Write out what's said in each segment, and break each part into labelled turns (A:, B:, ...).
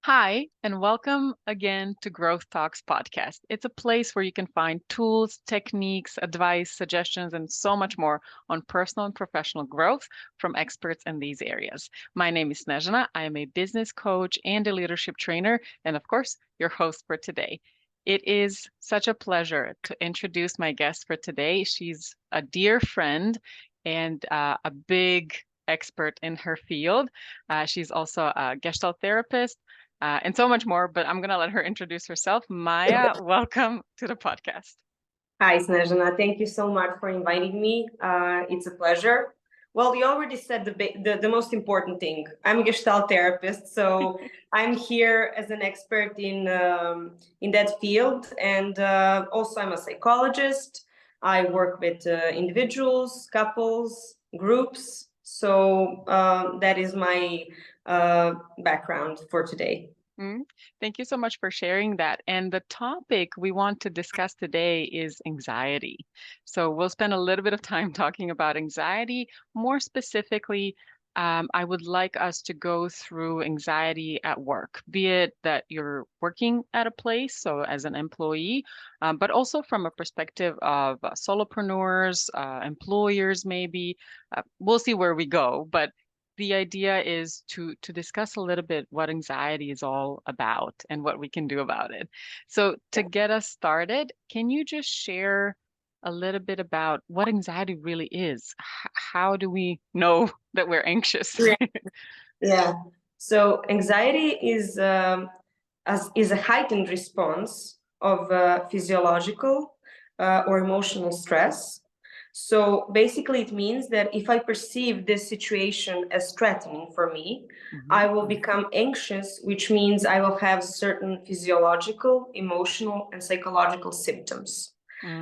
A: Hi, and welcome again to Growth Talks podcast. It's a place where you can find tools, techniques, advice, suggestions, and so much more on personal and professional growth from experts in these areas. My name is Snezhana. I am a business coach and a leadership trainer, and of course, your host for today. It is such a pleasure to introduce my guest for today. She's a dear friend and a big expert in her field. She's also a Gestalt therapist and so much more, but I'm going to let her introduce herself. Maja, welcome to the podcast.
B: Hi, Snezhana. Thank you so much for inviting me. It's a pleasure. Well, you already said the most important thing. I'm a Gestalt therapist, so I'm here as an expert in that field, and also I'm a psychologist. I work with individuals, couples, groups. So that is my background for today.
A: Thank you so much for sharing that. And the topic we want to discuss today is anxiety. So we'll spend a little bit of time talking about anxiety. More specifically, I would like us to go through anxiety at work, be it that you're working at a place, so as an employee, but also from a perspective of solopreneurs, employers, maybe. We'll see where we go, but the idea is to discuss a little bit what anxiety is all about and what we can do about it. So to get us started, can you just share a little bit about what anxiety really is? How do we know that we're anxious?
B: Yeah. So anxiety is a heightened response of physiological or emotional stress. So basically, it means that if I perceive this situation as threatening for me, I will become anxious, which means I will have certain physiological, emotional, and psychological symptoms.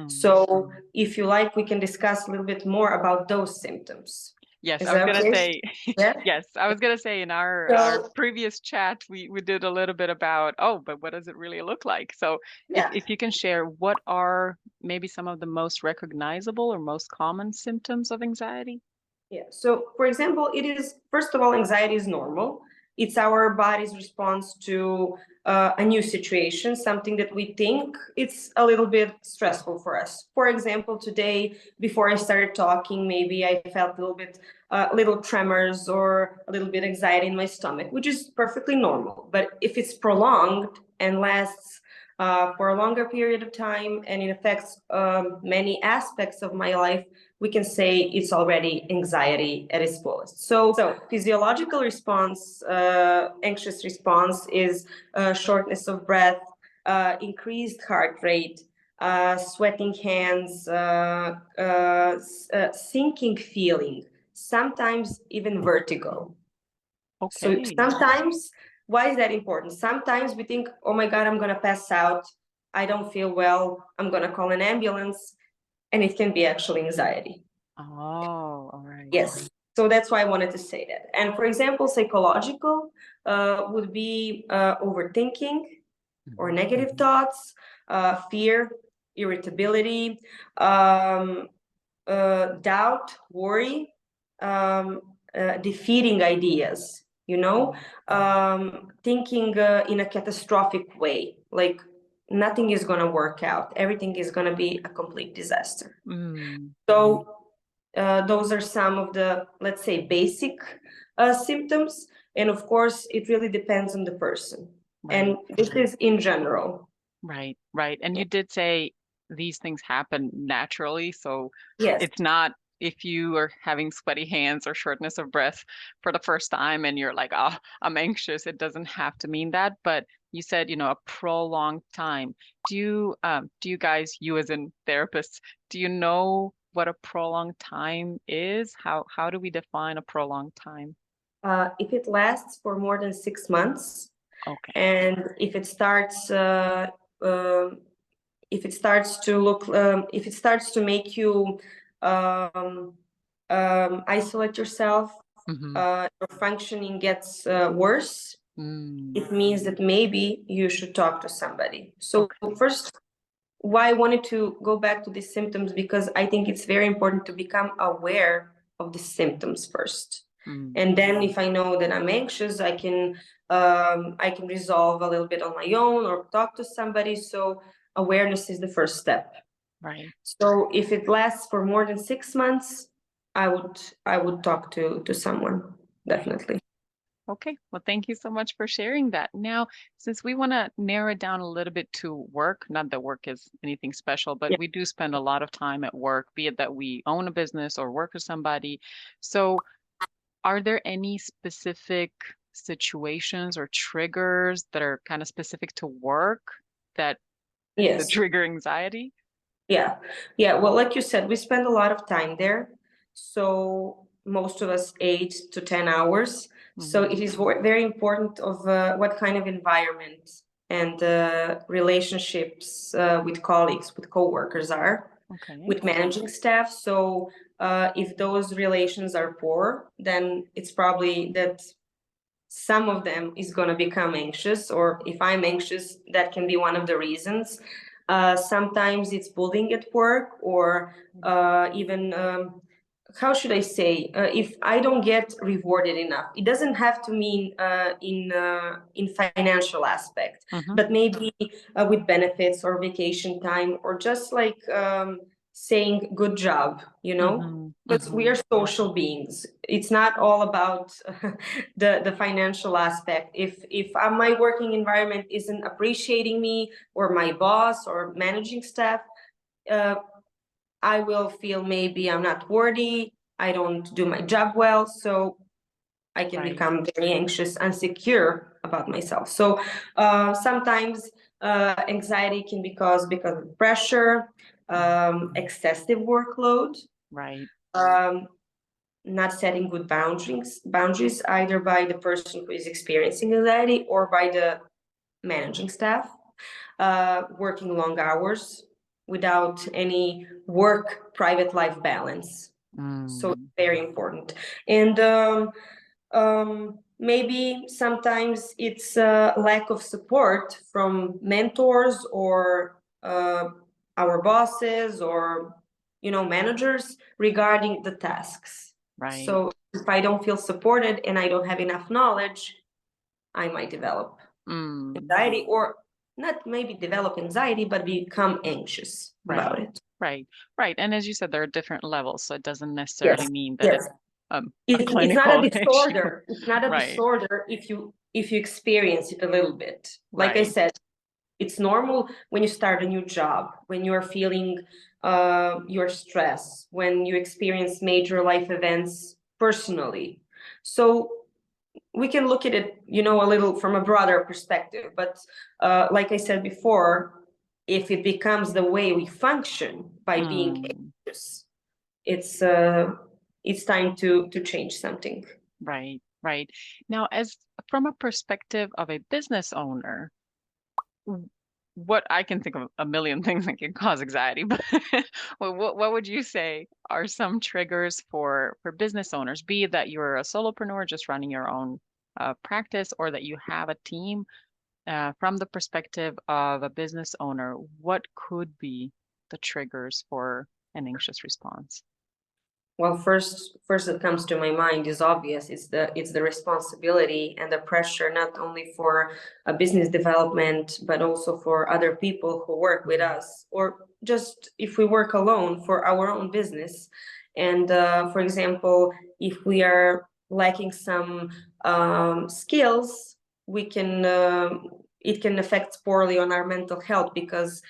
B: So if you like, we can discuss a little bit more about those symptoms.
A: Yes,
B: Is
A: I was
B: that
A: gonna
B: okay?
A: say,
B: Yeah.
A: yes, I was gonna say in our
B: So
A: previous chat, we did a little bit about, oh, but what does it really look like? So
B: yeah.
A: if you can share, what are maybe some of the most recognizable or most common symptoms of anxiety?
B: Yeah. So, for example, it is, first of all, anxiety is normal. It's our body's response to a new situation, something that we think it's a little bit stressful for us. For example, today, before I started talking, maybe I felt a little bit, little tremors or a little bit anxiety in my stomach, which is perfectly normal. But if it's prolonged and lasts for a longer period of time and it affects many aspects of my life, we can say it's already anxiety at its fullest. So physiological response, anxious response is shortness of breath, increased heart rate, sweating hands, sinking feeling, sometimes even vertigo. So
A: Okay.
B: sometimes, why is that important? Sometimes we think, oh my God, I'm going to pass out. I don't feel well. I'm going to call an ambulance. And it can be actually anxiety.
A: Oh, all right.
B: Yes. So that's why I wanted to say that. And for example, psychological would be overthinking or negative thoughts, fear, irritability, doubt, worry, defeating ideas, thinking in a catastrophic way, like nothing is going to work out. Everything is going to be a complete disaster. So those are some of the, let's say, basic symptoms. And of course, it really depends on the person.
A: Right.
B: And this is in general.
A: Right, right. And you did say these things happen naturally. So
B: Yes.
A: it's not if you are having sweaty hands or shortness of breath for the first time and you're like, oh, I'm anxious. It doesn't have to mean that. But you said, a prolonged time. Do you guys, you as in therapists, do you know what a prolonged time is? How do we define a prolonged time?
B: If it lasts for more than 6 months,
A: Okay.
B: and if it starts to look, if it starts to make you isolate yourself, your functioning gets worse, it means that maybe you should talk to somebody. So first, why I wanted to go back to these symptoms, because I think it's very important to become aware of the symptoms first.
A: Mm.
B: And then if I know that I'm anxious, I can resolve a little bit on my own or talk to somebody. So awareness is the first step.
A: Right.
B: So if it lasts for more than 6 months, I would talk to someone,
A: Right.
B: definitely.
A: Okay. Well, thank you so much for sharing that. Now, since we want to narrow it down a little bit to work, not that work is anything special, but
B: Yeah.
A: we do spend a lot of time at work, be it that we own a business or work with somebody. So, are there any specific situations or triggers that are kind of specific to work that the
B: Yes.
A: trigger anxiety?
B: Yeah. Yeah. Well, like you said, we spend a lot of time there. So most of us 8 to 10 hours. So
A: Hmm.
B: it is very important of what kind of environment and relationships with colleagues, with coworkers are,
A: Okay.
B: with managing staff. So if those relations are poor, then it's probably that some of them is going to become anxious, or if I'm anxious, that can be one of the reasons. Sometimes it's bullying at work, or even how should I say, if I don't get rewarded enough. It doesn't have to mean in financial aspect,
A: Hmm.
B: but maybe with benefits or vacation time, or just like saying good job,
A: Hmm.
B: because we
A: Hmm.
B: are social beings. It's not all about the financial aspect. If my working environment isn't appreciating me, or my boss or managing staff, uh, I will feel maybe I'm not worthy, I don't do my job well, so I can
A: Right.
B: become very anxious and insecure about myself. So sometimes anxiety can be caused because of pressure, excessive workload,
A: Right.
B: um, not setting good boundaries either by the person who is experiencing anxiety or by the managing staff, working long hours without any work private life balance. So it's
A: Mm.
B: very important. And maybe sometimes it's a lack of support from mentors or our bosses, or managers regarding the tasks.
A: Right.
B: So if I don't feel supported and I don't have enough knowledge, I might develop
A: Mm.
B: anxiety, or not maybe develop anxiety, but become anxious about
A: Right.
B: it.
A: Right. Right. And as you said, there are different levels, so it doesn't necessarily
B: Yes,
A: mean that it's
B: yes.
A: a
B: It's not
A: clinical
B: a
A: issue.
B: disorder. It's not a
A: Right.
B: disorder if you experience it a little bit. Like I
A: Right.
B: said, it's normal when you start a new job, when you are feeling your stress, when you experience major life events personally. So we can look at it, a little from a broader perspective. But like I said before, if it becomes the way we function by being
A: Mm.
B: anxious, it's time to change something.
A: Right. Right. Now, as from a perspective of a business owner, w- what I can think of a million things that can cause anxiety, but well, what would you say are some triggers for business owners, be it that you're a solopreneur just running your own practice, or that you have a team, from the perspective of a business owner, what could be the triggers for an anxious response?
B: Well, first that comes to my mind is obvious. It's the responsibility and the pressure, not only for a business development, but also for other people who work with
A: Mhm.
B: us, or just if we work alone for our own business. And for example, if we are lacking some skills, we can it can affect poorly on our mental health, because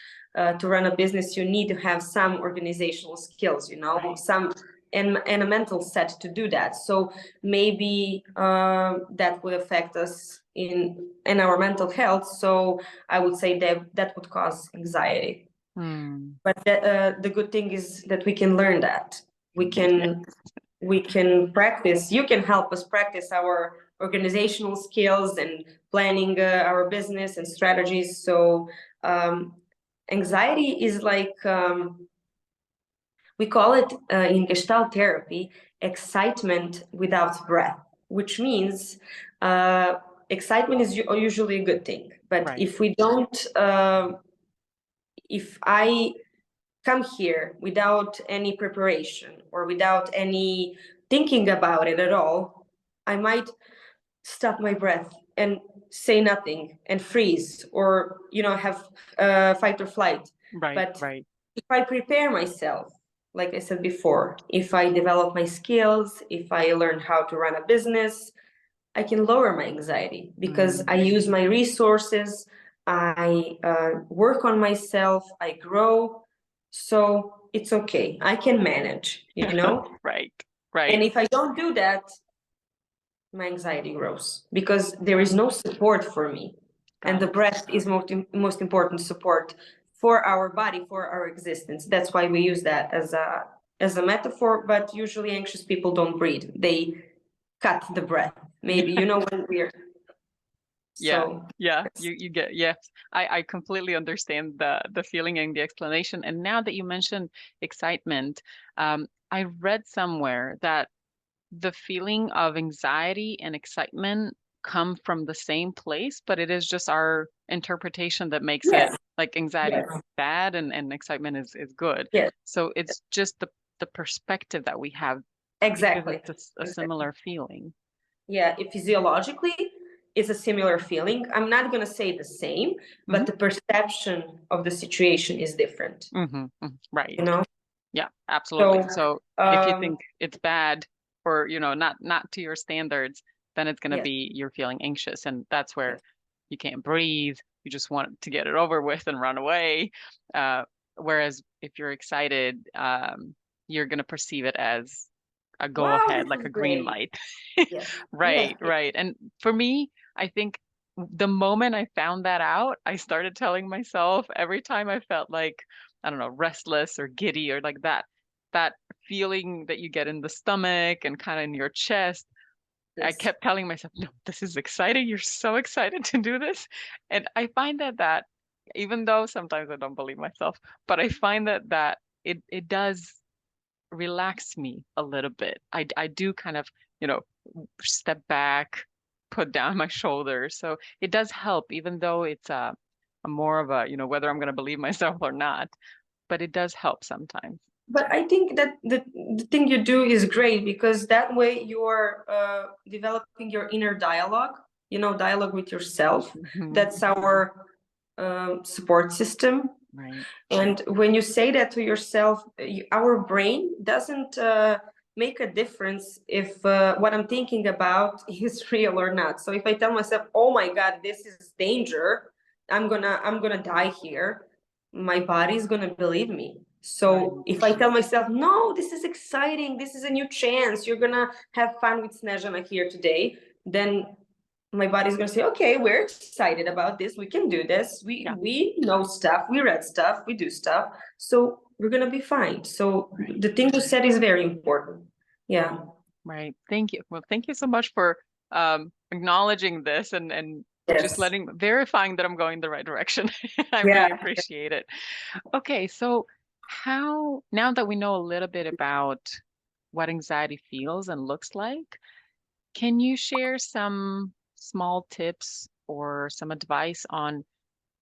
B: to run a business, you need to have some organizational skills,
A: Right.
B: some and a mental set to do that. So maybe that would affect us in our mental health. So I would say that would cause anxiety.
A: Hmm.
B: But the good thing is that we can learn that. We
A: Yeah.
B: can we can practice. You can help us practice our organizational skills and planning our business and strategies. So anxiety is like we call it in Gestalt therapy excitement without breath, which means excitement is usually a good thing. But
A: Right.
B: if we don't, if I come here without any preparation or without any thinking about it at all, I might stop my breath and say nothing and freeze, or have fight or flight.
A: Right,
B: But
A: right.
B: if I prepare myself, like I said before, if I develop my skills, if I learn how to run a business, I can lower my anxiety because I use my resources, I work on myself, I grow. So it's okay. I can manage,
A: Right,
B: And
A: right.
B: if I don't do that, my anxiety grows because there is no support for me. And
A: Got
B: the
A: it.
B: breath is most important support for our body, for our existence. That's why we use that as a metaphor. But usually anxious people don't breathe. They cut the breath. Maybe when we're
A: Yeah,
B: so
A: yeah,
B: yes.
A: you get, yes. I completely understand the feeling and the explanation. And now that you mentioned excitement, I read somewhere that the feeling of anxiety and excitement come from the same place, but it is just our interpretation that makes it
B: Yes,
A: like anxiety is
B: yes,
A: bad and excitement is good.
B: yes,
A: So it's just the perspective that we have gives
B: exactly.
A: us a
B: Exactly.
A: similar feeling.
B: Yeah, physiologically, it's a similar feeling. I'm not going to say the same,
A: Hmm.
B: but the perception of the situation is different,
A: Hmm. Hmm. Right.
B: you know?
A: Yeah, absolutely.
B: So,
A: So if you
B: um,
A: think it's bad or, not to your standards, then it's going to
B: yes,
A: be you're feeling anxious. And that's where
B: yes,
A: you can't breathe. You just want to get it over with and run away. Uh, whereas if you're excited, you're going to perceive it as a go
B: wow,
A: ahead,
B: this
A: like
B: is
A: a green
B: great.
A: light.
B: Yes, yes,
A: Right, right. And for me, I think the moment I found that out, I started telling myself every time I felt like, I don't know, restless or giddy or like that feeling that you get in the stomach and kind of in your chest. I
B: yes.
A: kept telling myself, no, this is exciting. You're so excited to do this. And I find that even though sometimes I don't believe myself, but I find that it does relax me a little bit. I do kind of, you know, step back, put down my shoulders. So it does help, even though it's a more of a, whether I'm going to believe myself or not, but it does help sometimes.
B: But I think that the thing you do is great because that way you are developing your inner dialogue, dialogue with yourself.
A: Hmm.
B: That's our support system.
A: Right.
B: And when you say that to yourself, our brain doesn't make a difference if what I'm thinking about is real or not. So if I tell myself, "Oh my God, this is danger. I'm gonna die here," my body is gonna believe me. So
A: Right.
B: if I tell myself, "No, this is exciting. This is a new chance. You're gonna have fun with Snezhana here today," then my body's going to say, okay, we're excited about this, we can do this,
A: Yeah.
B: we know stuff, we read stuff, we do stuff, so we're going to be fine. So
A: Right.
B: the thing you said is very important. Yeah.
A: Right. Thank you. Well, thank you so much for acknowledging this and just
B: Yes.
A: verifying that I'm going the right direction. I
B: Yeah.
A: really appreciate it. Okay, so how, now that we know a little bit about what anxiety feels and looks like, can you share some small tips or some advice on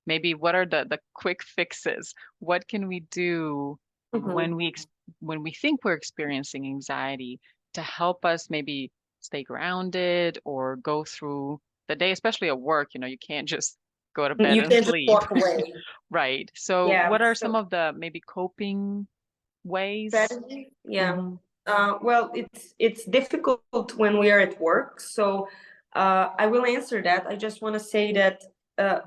A: maybe what are the quick fixes? What can we do
B: Mhm.
A: when when we think we're experiencing anxiety to help us maybe stay grounded or go through the day, especially at work, you can't just go to bed
B: You
A: and
B: can just
A: sleep.
B: walk away.
A: Right. So
B: Yeah.
A: what are some
B: So
A: of the maybe coping ways?
B: strategy, yeah.
A: Hmm.
B: Well, it's difficult when we are at work. So I will answer that. I just want to say that uh,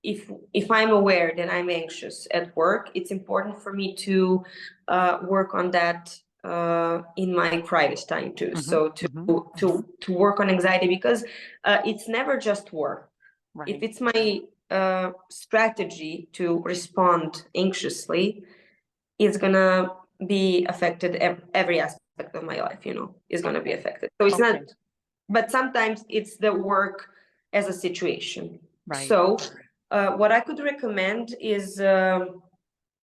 B: if I'm aware that I'm anxious at work, it's important for me to work on that in my private time too.
A: Hmm.
B: So
A: Hmm.
B: to work on anxiety because it's never just work. If
A: Right.
B: it's my strategy to respond anxiously, it's gonna be affected. Every aspect of my life, is gonna be
A: Okay.
B: affected. So it's not,
A: Okay.
B: but sometimes it's the work as a situation.
A: Right.
B: So what I could recommend is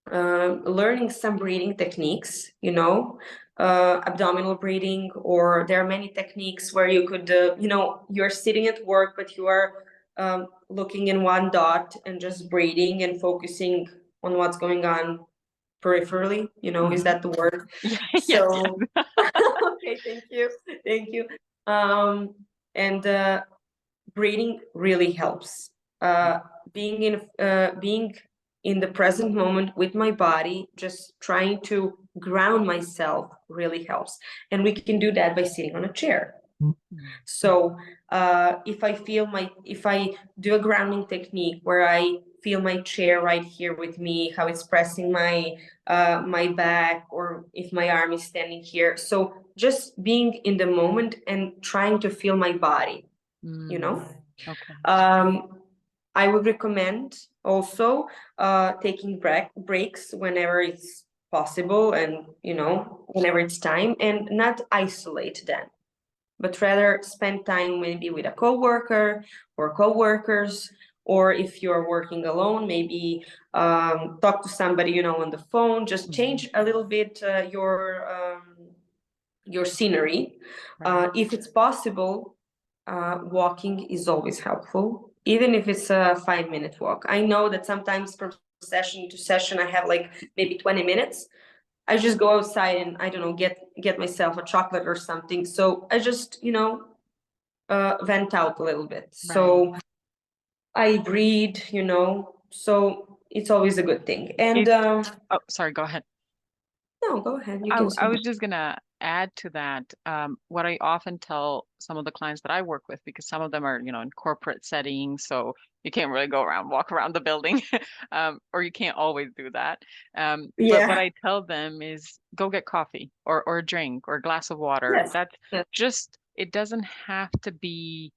B: learning some breathing techniques, abdominal breathing, or there are many techniques where you could, you're sitting at work, but you are looking in one dot and just breathing and focusing on what's going on peripherally, is
A: Hmm.
B: that the word?
A: Yeah. Yes.
B: So
A: Yes.
B: okay, thank you. Um, and breathing really helps. Being in the present moment with my body, just trying to ground myself really helps. And we can do that by sitting on a chair. So if I do a grounding technique where I feel my chair right here with me, how it's pressing my back, or if my arm is standing here. So just being in the moment and trying to feel my body, you know.
A: Okay.
B: I would recommend also taking breaks whenever it's possible, and whenever it's time, and not isolate them, but rather spend time maybe with a coworker or coworkers, or if you're working alone, maybe talk to somebody on the phone. Just change a little bit your scenery.
A: Right.
B: If it's possible, walking is always helpful, even if it's a 5-minute walk. I know that sometimes from session to session I have like maybe 20 minutes. I just go outside and, I don't know, get myself a chocolate or something. So I just vent out a little bit. So I breathe, so it's always a good thing. And
A: Oh, sorry, go ahead.
B: no, go ahead, you
A: I,
B: can
A: I
B: say.
A: was just gonna add to that. What I often tell some of the clients that I work with, because some of them are, in corporate settings, so you can't really walk around the building, or you can't always do that. But what
B: Yeah.
A: I tell them is go get coffee or a drink or a glass of water.
B: Yes.
A: That's
B: Yes.
A: just, it doesn't have to be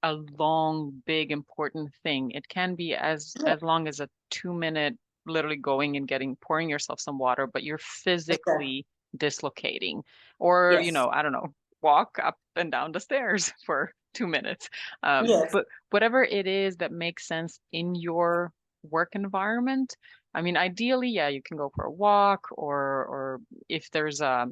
A: a long, big, important thing. It can be as long as a 2 minute, literally going and pouring yourself some water, but you're
B: Exactly.
A: physically dislocating. Or,
B: Yes.
A: I don't know, walk up and down the stairs for 2 minutes.
B: Yes.
A: But whatever it is that makes sense in your work environment. I mean, ideally, yeah, you can go for a walk, or if there's a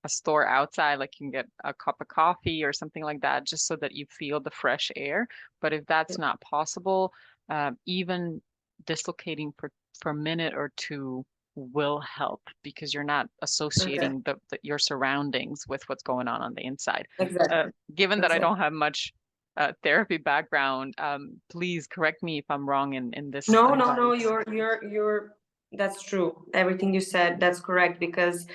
A: store outside, like you can get a cup of coffee or something like that, just so that you feel the fresh air. But if that's not possible, even dislocating for a minute or two will help, because you're not
B: Okay.
A: associating your surroundings with what's going on the inside.
B: Exactly.
A: Given that I
B: Exactly.
A: don't have much therapy background, please correct me if I'm wrong in this
B: No, no, no,
A: advice.
B: that's true. Everything you said, that's correct, because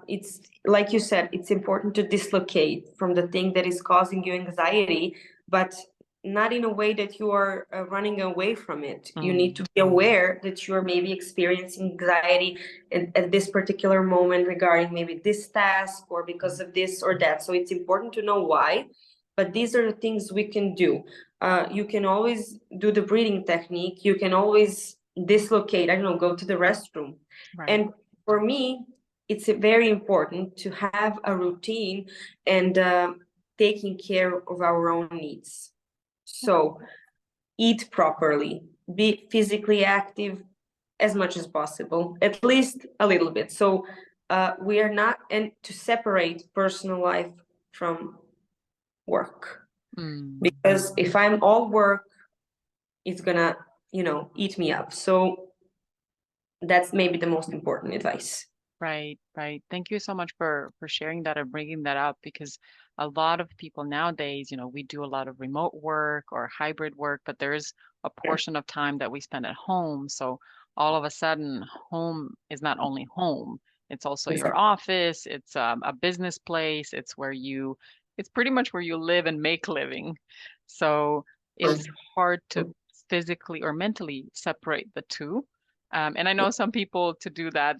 B: it's like you said, it's important to dislocate from the thing that is causing you anxiety, but not in a way that you are running away from it. You need to be aware that you're maybe experiencing anxiety at this particular moment regarding maybe this task, or because of this or that. So it's important to know why, but these are the things we can do. You can always do the breathing technique. You can always dislocate, I don't know, go to the restroom.
A: Right.
B: And for me, it's very important to have a routine and taking care of our own needs. So eat properly, be physically active as much as possible, at least a little bit. So we are not, and to separate personal life from work.
A: Mm.
B: Because if I'm all work, it's gonna, eat me up. So that's maybe the most important advice.
A: Right, right. Thank you so much for sharing that and bringing that up, because a lot of people nowadays, we do a lot of remote work or hybrid work, but there's a
B: Yeah.
A: portion of time that we spend at home. So all of a sudden, home is not only home, it's also your
B: Exactly.
A: office, it's a business place, it's pretty much where you live and make living. So it's hard to physically or mentally separate the two. And I know some people, to do that,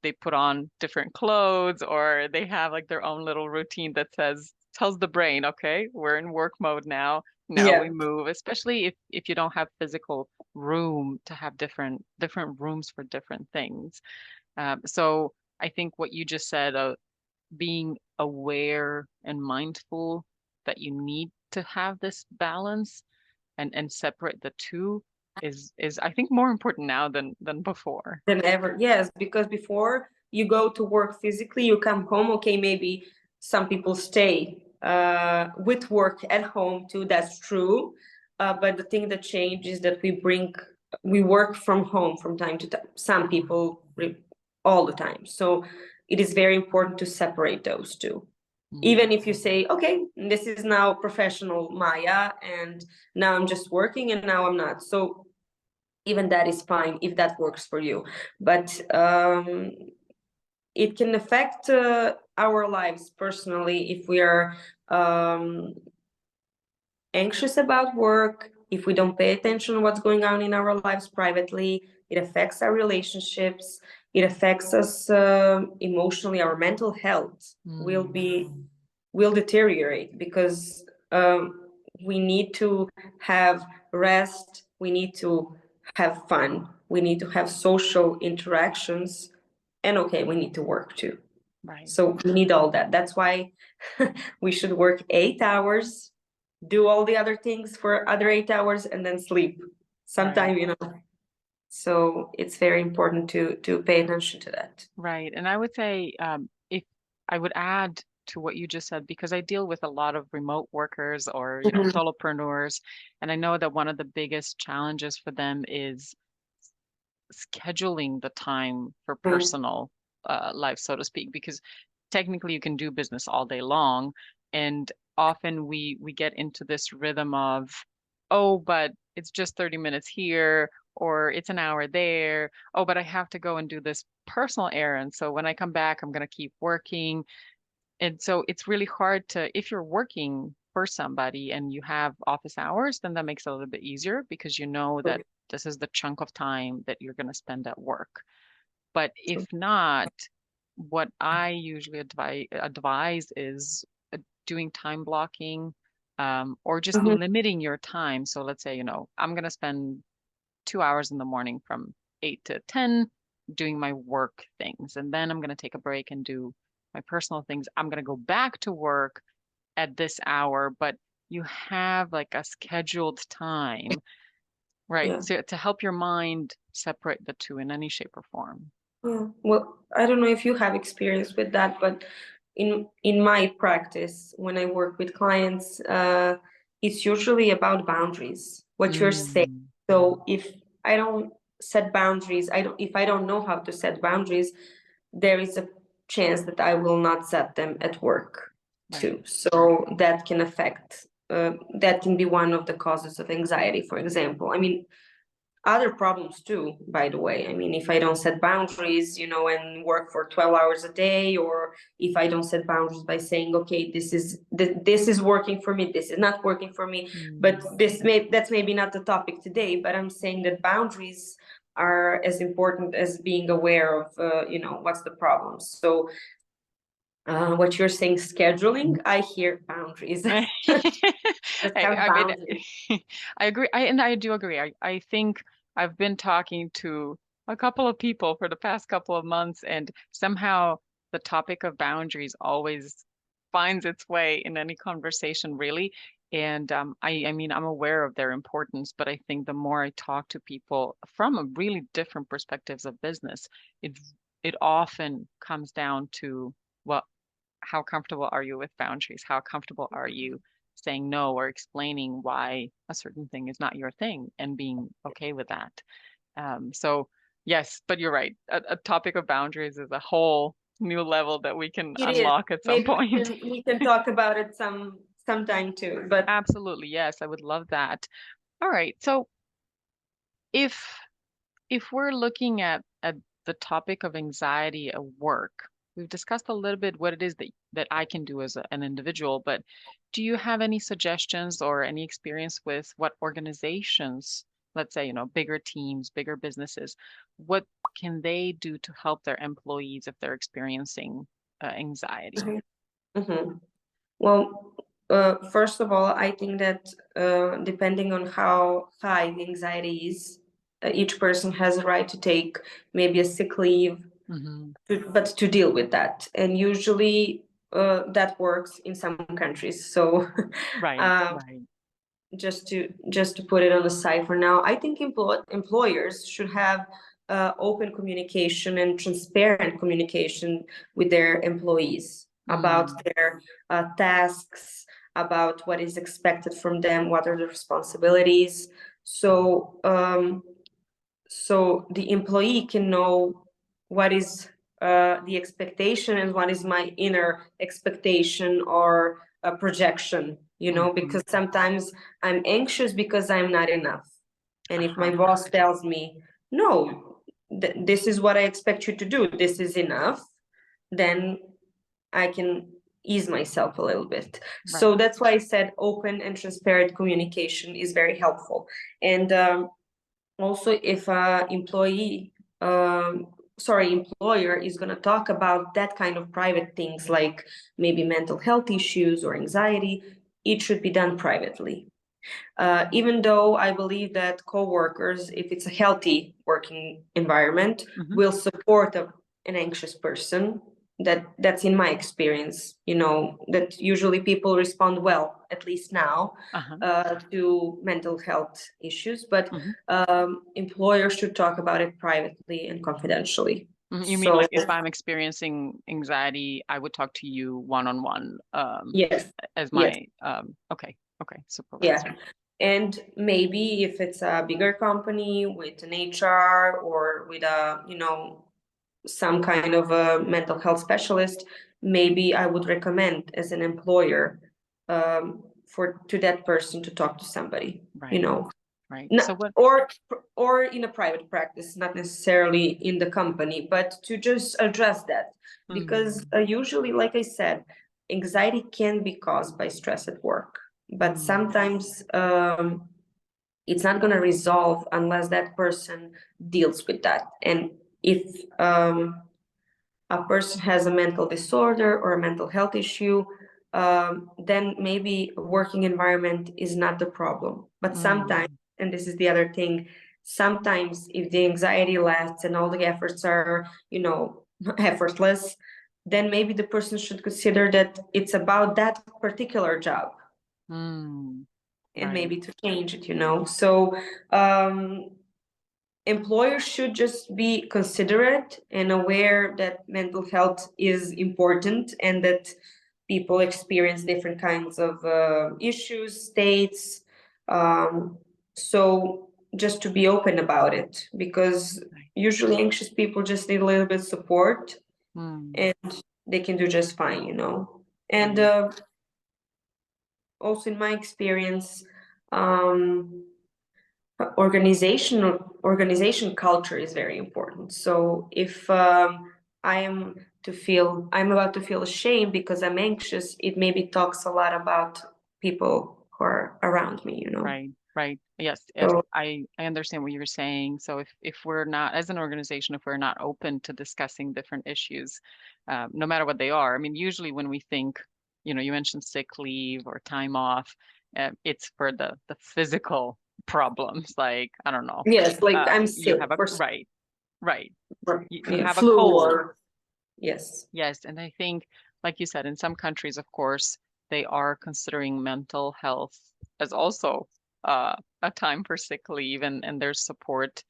A: they put on different clothes, or they have like their own little routine that tells the brain, okay, we're in work mode now. Now
B: Yeah.
A: we move, especially if you don't have physical room to have different rooms for different things. So I think what you just said, being aware and mindful that you need to have this balance and separate the two is I think more important now than before.
B: Than ever. Yes, because before you go to work physically, you come home. Okay, maybe some people stay with work at home too. That's true. But the thing that changes is that we work from home from time to time. Some people all the time. So it is very important to separate those two. Even if you say, okay, this is now professional Maya, and now I'm just working and now I'm not. So even that is fine if that works for you. But it can affect our lives personally if we are anxious about work, if we don't pay attention to what's going on in our lives privately. It affects our relationships. It affects us emotionally. Our mental health will deteriorate because we need to have rest. We need to have fun. We need to have social interactions, and okay, we need to work too.
A: Right.
B: So we need all that. That's why we should work 8 hours, do all the other things for other 8 hours, and then sleep sometime, So it's very important to pay attention to that.
A: Right. And I would say, if I would add to what you just said, because I deal with a lot of remote workers or, solopreneurs, and I know that one of the biggest challenges for them is scheduling the time for personal life, so to speak, because technically you can do business all day long, and often we get into this rhythm of, oh, but it's just 30 minutes here, or it's an hour there. Oh, but I have to go and do this personal errand. So when I come back, I'm going to keep working. And so it's really hard to, if you're working for somebody and you have office hours, then that makes it a little bit easier because you know that this is the chunk of time that you're going to spend at work. But if not, what I usually advise is doing time blocking, or just limiting your time. So let's say, I'm going to spend 2 hours in the morning from 8 to 10 doing my work things. And then I'm going to take a break and do my personal things. I'm going to go back to work at this hour, but you have like a scheduled time, right?
B: Yeah.
A: So to help your mind separate the two in any shape or form.
B: Yeah. Well, I don't know if you have experience with that, but in my practice, when I work with clients, it's usually about boundaries, what you're saying. So if I don't set boundaries, if I don't know how to set boundaries, there is a chance that I will not set them at work too. So that can affect, that can be one of the causes of anxiety, for example. I mean, other problems too, by the way. I mean, if I don't set boundaries, and work for 12 hours a day, or if I don't set boundaries by saying, okay, this is working for me, this is not working for me. But that's maybe not the topic today, but I'm saying that boundaries are as important as being aware of, what's the problem. So what you're saying, scheduling, I hear boundaries.
A: I mean, I agree. I do agree. I think I've been talking to a couple of people for the past couple of months, and somehow the topic of boundaries always finds its way in any conversation, really. And I mean, I'm aware of their importance, but I think the more I talk to people from a really different perspectives of business, it often comes down to, well, how comfortable are you with boundaries? How comfortable are you saying no or explaining why a certain thing is not your thing and being okay with that? So yes, but you're right. A topic of boundaries is a whole new level that we can unlock at some point.
B: We can talk about it sometime too. But
A: absolutely, yes, I would love that. All right, so if we're looking at the topic of anxiety at work, we've discussed a little bit what it is that I can do as an individual, but do you have any suggestions or any experience with what organizations, let's say, bigger teams, bigger businesses, what can they do to help their employees if they're experiencing anxiety?
B: Well, first of all, I think that depending on how high the anxiety is, each person has a right to take maybe a sick leave, but to deal with that. And usually that works in some countries. So
A: right.
B: Just to put it on the side for now, I think employers should have open communication and transparent communication with their employees about their tasks, about what is expected from them, what are the responsibilities. So so the employee can know what is the expectation and what is my inner expectation or a projection, because sometimes I'm anxious because I'm not enough. And if my boss tells me, no, this is what I expect you to do, this is enough, then I can ease myself a little bit. Right. So that's why I said open and transparent communication is very helpful. And also, if an employer is going to talk about that kind of private things, like maybe mental health issues or anxiety, it should be done privately. Even though I believe that coworkers, if it's a healthy working environment, will support an anxious person. That's in my experience, that usually people respond well, at least now, to mental health issues, but employers should talk about it privately and confidentially.
A: You mean like if I'm experiencing anxiety, I would talk to you one-on-one,
B: yes,
A: as my okay, supervisor.
B: Yeah. And maybe if it's a bigger company with an HR or with a, some kind of a mental health specialist, maybe I would recommend as an employer to that person to talk to somebody,
A: right. Right.
B: So what, or in a private practice, not necessarily in the company, but to just address that, because usually, like I said, anxiety can be caused by stress at work, but sometimes it's not going to resolve unless that person deals with that. And if a person has a mental disorder or a mental health issue, then maybe a working environment is not the problem. But sometimes, and this is the other thing, sometimes if the anxiety lasts and all the efforts are, effortless, then maybe the person should consider that it's about that particular job. And maybe to change it, So employers should just be considerate and aware that mental health is important and that people experience different kinds of issues, states. So just to be open about it, because usually anxious people just need a little bit of support and they can do just fine, And also in my experience, organization culture is very important. So if I'm about to feel ashamed because I'm anxious, it maybe talks a lot about people who are around me,
A: Right. Yes.
B: So,
A: I understand what you're saying. So if we're not, as an organization, if we're not open to discussing different issues, no matter what they are, I mean, usually when we think, you mentioned sick leave or time off, it's for the physical problems, like, I don't know.
B: yes, like I'm sick.
A: You have right. You have a
B: flu
A: cold.
B: Yes.
A: Yes. And I think, like you said, in some countries, of course, they are considering mental health as also a time for sick leave, and there's support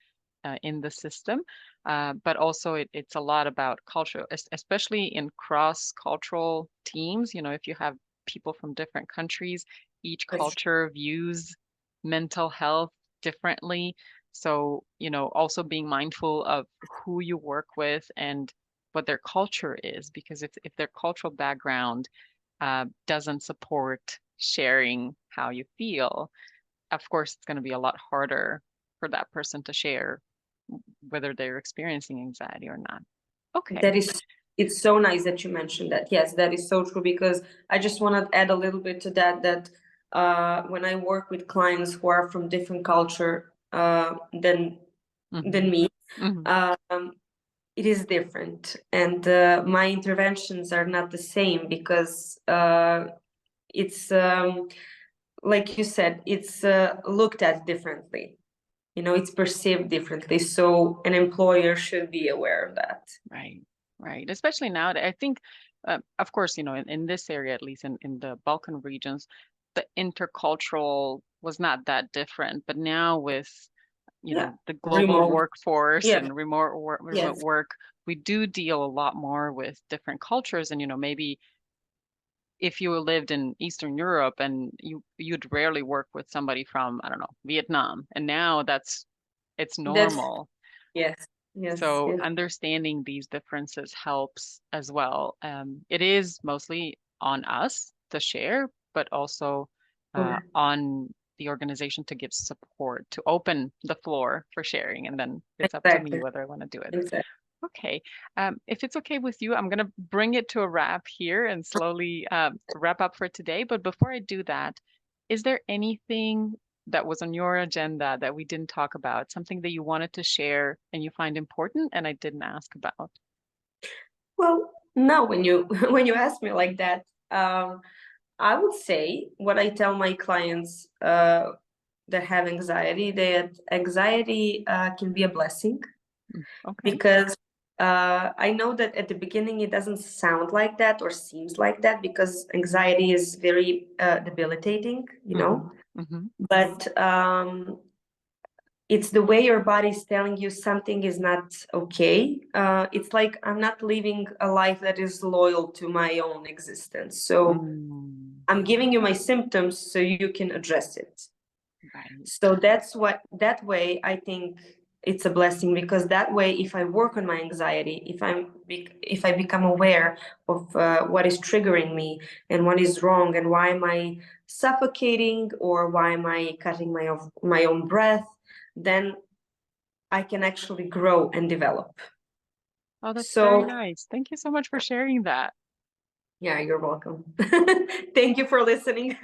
A: in the system. But also it's a lot about culture, especially in cross-cultural teams. If you have people from different countries, each culture views mental health differently. So, also being mindful of who you work with and what their culture is, because if their cultural background doesn't support sharing how you feel, of course, it's going to be a lot harder for that person to share whether they're experiencing anxiety or not. Okay.
B: It's so nice that you mentioned that. Yes, that is so true, because I just want to add a little bit to that when I work with clients who are from different culture than me, it is different, and my interventions are not the same, because it's like you said, it's looked at differently, it's perceived differently, so an employer should be aware of that.
A: Right, especially now. I think of course, in this area, at least in the Balkan regions, the intercultural was not that different, but now with the global workforce and remote work, we do deal a lot more with different cultures. And maybe if you lived in Eastern Europe and you'd rarely work with somebody from, I don't know, Vietnam, and now it's normal.
B: Yes. Yes,
A: So
B: yes.
A: understanding these differences helps as well. It is mostly on us to share, but also
B: Correct.
A: on the organization to give support, to open the floor for sharing. And then it's up to me
B: Exactly.
A: whether I want to do it.
B: Exactly.
A: Okay. If it's okay with you, I'm going to bring it to a wrap here and slowly wrap up for today. But before I do that, is there anything that was on your agenda that we didn't talk about, something that you wanted to share and you find important and I didn't ask about?
B: Well, now when you when you ask me like that, I would say what I tell my clients that have anxiety, that anxiety can be a blessing,
A: Okay.
B: because I know that at the beginning it doesn't sound like that or seems like that, because anxiety is very debilitating, you
A: Mm-hmm.
B: know.
A: Mm-hmm.
B: But it's the way your body is telling you something is not okay. It's like I'm not living a life that is loyal to my own existence. So
A: Mm,
B: I'm giving you my symptoms so you can address it.
A: right.
B: So that's what, that way I think it's a blessing, because that way if I work on my anxiety, if I become aware of what is triggering me and what is wrong and why am I suffocating or why am I cutting my own breath, then I can actually grow and develop.
A: Oh, that's very
B: So
A: nice. Thank you so much for sharing that.
B: yeah, you're welcome. Thank you for listening.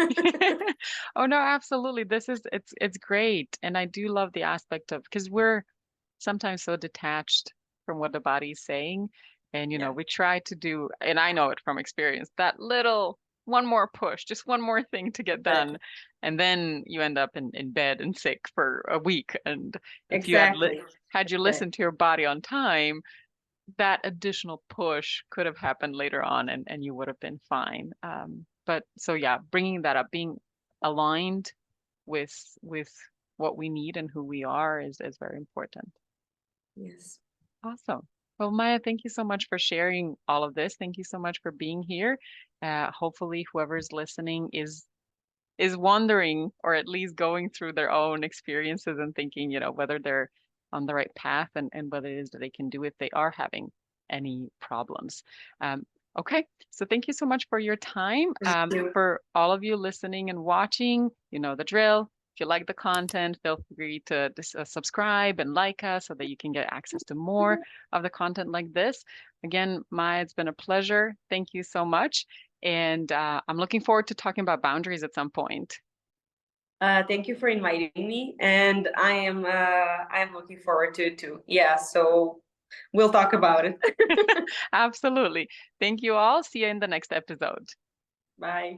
A: Oh no, absolutely. It's great. And I do love the aspect of because we're sometimes so detached from what the body's saying. And
B: Yeah,
A: we try to do, and I know it from experience, that little one more push, just one more thing to get done.
B: exactly.
A: And then you end up in bed and sick for a week. And if you
B: Exactly.
A: had you
B: Exactly.
A: listened to your body on time, that additional push could have happened later on and you would have been fine. But so yeah, bringing that up, being aligned with what we need and who we are is very important.
B: Yes.
A: Awesome. Well, Maya, thank you so much for sharing all of this. Thank you so much for being here. Hopefully, whoever's listening is wondering or at least going through their own experiences and thinking, whether they're on the right path and what it is that they can do if they are having any problems. Um, okay, so thank you so much for your time.
B: Thank you.
A: For all of you listening and watching, you know the drill. If you like the content, feel free to subscribe and like us so that you can get access to more of the content like this. Again, Maya, it's been a pleasure. Thank you so much. And I'm looking forward to talking about boundaries at some point.
B: Thank you for inviting me, and I am looking forward to it too. Yeah, so we'll talk about it.
A: Absolutely. Thank you all. See you in the next episode.
B: Bye.